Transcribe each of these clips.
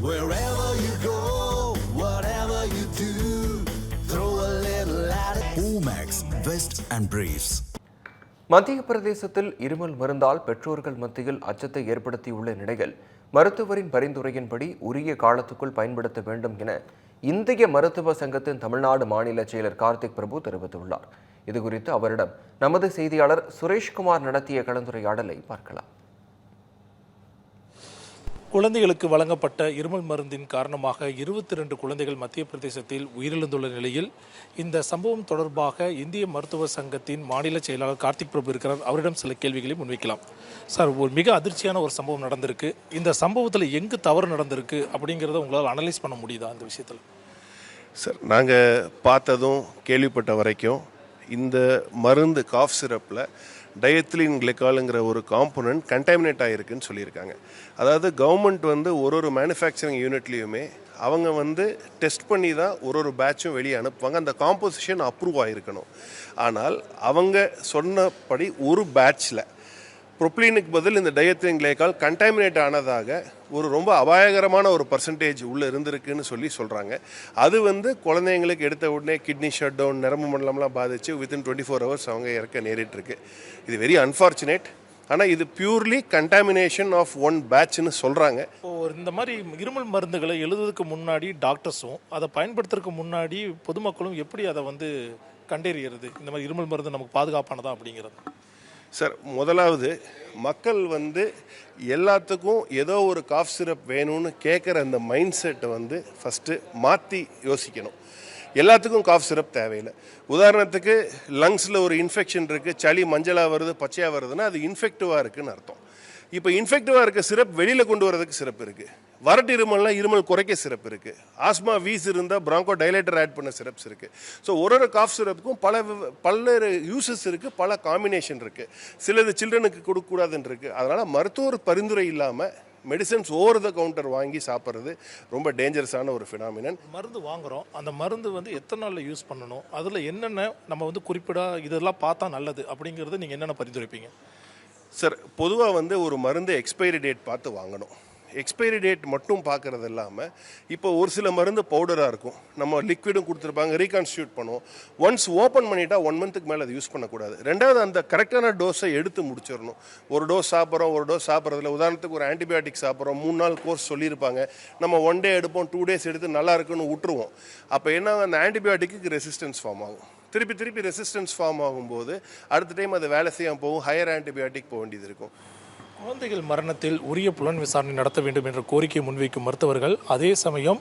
Wherever you go, whatever you do, throw a little at it. Omax, Vest and Briefs. மத்திய பிரதேசத்தில் இருமல் மருந்தால் பெற்றோர்கள் மத்தியில் அச்சத்தை ஏற்படுத்தியுள்ள நிலையில் மருத்துவரின் பரிந்துரையின்படி உரிய காலத்துக்குள் பயன்படுத்த வேண்டும் என இந்திய மருத்துவ சங்கத்தின் தமிழ்நாடு மாநில செயலர் கார்த்திக் பிரபு தெரிவித்துள்ளார். இதுகுறித்து அவரிடம் நமது செய்தியாளர் சுரேஷ்குமார் நடத்திய கலந்துரையாடலை பார்க்கலாம். குழந்தைகளுக்கு வழங்கப்பட்ட இருமல் மருந்தின் காரணமாக 22 குழந்தைகள் மத்திய பிரதேசத்தில் உயிரிழந்துள்ள நிலையில் இந்த சம்பவம் தொடர்பாக இந்திய மருத்துவ சங்கத்தின் மாநில செயலாளர் கார்த்திக் பிரபு இருக்கிறார். அவரிடம் சில கேள்விகளை முன்வைக்கலாம். சார், ஒரு மிக அதிர்ச்சியான ஒரு சம்பவம் நடந்திருக்கு. இந்த சம்பவத்தில் எங்கு தவறு நடந்திருக்கு அப்படிங்கிறத உங்களால் அனலைஸ் பண்ண முடியுதா அந்த விஷயத்தில்? சார், நாங்கள் பார்த்ததும் கேள்விப்பட்ட வரைக்கும் இந்த மருந்து காஃப் சிரப்பில் டயத்திலின் கிளைக்காலுங்கிற ஒரு காம்போனன்ட் கண்டாமினேட் ஆகிருக்குன்னு சொல்லியிருக்காங்க. அதாவது கவர்மெண்ட் ஒரு மேனுஃபேக்சரிங் யூனிட்லேயுமே அவங்க டெஸ்ட் பண்ணி தான் ஒரு பேட்சும் வெளியே அனுப்புவாங்க. அந்த காம்போசிஷன் அப்ரூவ் ஆகிருக்கணும். ஆனால் அவங்க சொன்னபடி ஒரு பேட்சில் ப்ரொப்ளீனுக்கு பதில் இந்த டயத்திலின் கிளைக்கால் கண்டாமினேட் ஆனதாக ரொம்ப அபாயகரமான ஒரு பர்சன்டேஜ் உள்ளே இருந்திருக்குன்னு சொல்கிறாங்க. அது குழந்தைங்களுக்கு எடுத்த உடனே கிட்னி ஷட் டவுன், நரம்பு மண்டலம்லாம் பாதித்து வித்தின் 24 hours அவங்க இறக்க நேரிட்டுருக்கு. இது வெரி அன்ஃபார்ச்சுனேட். ஆனால் இது பியூர்லி கண்டாமினேஷன் ஆஃப் ஒன் பேட்ச்னு சொல்கிறாங்க. இந்த மாதிரி இருமல் மருந்துகளை எழுதுறதுக்கு முன்னாடி டாக்டர்ஸும் அதை பயன்படுத்துறதுக்கு முன்னாடி பொதுமக்களும் எப்படி அதை கண்டறியறது, இந்த மாதிரி இருமல் மருந்து நமக்கு பாதுகாப்பானதா அப்படிங்கிறது? சார், முதலாவது மக்கள் எல்லாத்துக்கும் ஏதோ ஒரு காஃப் சிரப் வேணும்னு கேட்குற அந்த மைண்ட் செட்டை ஃபஸ்ட்டு மாற்றி யோசிக்கணும். எல்லாத்துக்கும் காஃப் சிரப் தேவையில்லை. உதாரணத்துக்கு லங்ஸில் ஒரு இன்ஃபெக்ஷன் இருக்குது, சளி மஞ்சளாக வருது, பச்சையாக வருதுன்னா அது இன்ஃபெக்டிவாக இருக்குதுன்னு அர்த்தம். இப்போ இன்ஃபெக்டிவாக இருக்க சிரப் வெளியில் கொண்டு வரதுக்கு சிரப் இருக்குது. வறட்டு இருமல்னால் இருமல் குறைக்க சிரப் இருக்குது. ஆஸ்மா வீஸ் இருந்தால் பிராங்கோ டைலேட்டர் ஆட் பண்ண சிரப்ஸ் இருக்குது. ஸோ ஒரு காஃப் சிரப்புக்கும் பல்வேறு யூசஸ் இருக்குது, பல காம்பினேஷன் இருக்குது. சிலது சில்ட்ரனுக்கு கொடுக்கக்கூடாதுன்னு இருக்குது. அதனால் மருத்துவர் பரிந்துரை இல்லாமல் மெடிசன்ஸ் ஓவர் த கவுண்டர் வாங்கி சாப்பிட்றது ரொம்ப டேஞ்சரஸான ஒரு ஃபினாமினன். மருந்து வாங்குகிறோம், அந்த மருந்து எத்தனை நாளில் யூஸ் பண்ணணும், அதில் என்னென்ன நம்ம குறிப்பிட இதெல்லாம் பார்த்தா நல்லது அப்படிங்கிறது நீங்கள் என்னென்ன பரிந்துரைப்பீங்க? சார், பொதுவாக ஒரு மருந்து எக்ஸ்பைரி டேட் பார்த்து வாங்கணும். எக்ஸ்பைரி டேட் மட்டும் பார்க்குறது இல்லாமல் இப்போ ஒரு சில மருந்து பவுடராக இருக்கும், நம்ம லிக்விடும் கொடுத்துருப்பாங்க, ரீகான்ஸ்டியூட் பண்ணுவோம். ஒன்ஸ் ஓப்பன் பண்ணிட்டா 1 month மேலே அதை யூஸ் பண்ணக்கூடாது. ரெண்டாவது அந்த கரெக்டான டோஸை எடுத்து முடிச்சிடணும். ஒரு டோஸ் சாப்பிட்றோம், ஒரு டோஸ் சாப்பிட்றதில்ல. உதாரணத்துக்கு ஒரு ஆன்டிபயோட்டிக் சாப்பிட்றோம், 3 நாள் கோர்ஸ் சொல்லியிருப்பாங்க, நம்ம 1 day எடுப்போம், 2 days எடுத்து நல்லா இருக்குன்னு விட்டுருவோம். அப்போ என்ன, அந்த ஆன்டிபயோட்டிக்கு ரெசிஸ்டன்ஸ் ஃபார்ம் ஆகும். திருப்பி ரெசிஸ்டன்ஸ் ஃபார்ம் ஆகும்போது அடுத்த டைம் அது வேலை செய்யாமல் போகும், ஹையர் ஆன்டிபயோட்டிக் போக வேண்டியது இருக்கும். குழந்தைகள் மரணத்தில் உரிய புலன் விசாரணை நடத்த வேண்டும் என்ற கோரிக்கையை முன்வைக்கும் மருத்துவர்கள் அதே சமயம்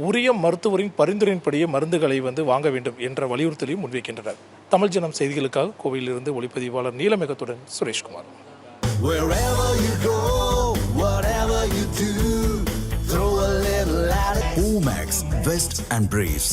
உரிய மருத்துவரின் பரிந்துரையின்படியே மருந்துகளை வாங்க வேண்டும் என்ற வலியுறுத்தலையும் முன்வைக்கின்றனர். தமிழ் ஜனம் செய்திகளுக்காக கோவையிலிருந்து ஒளிப்பதிவாளர் நீலமேகத்துடன் Sureshkumar. Omax, Vest and Briefs.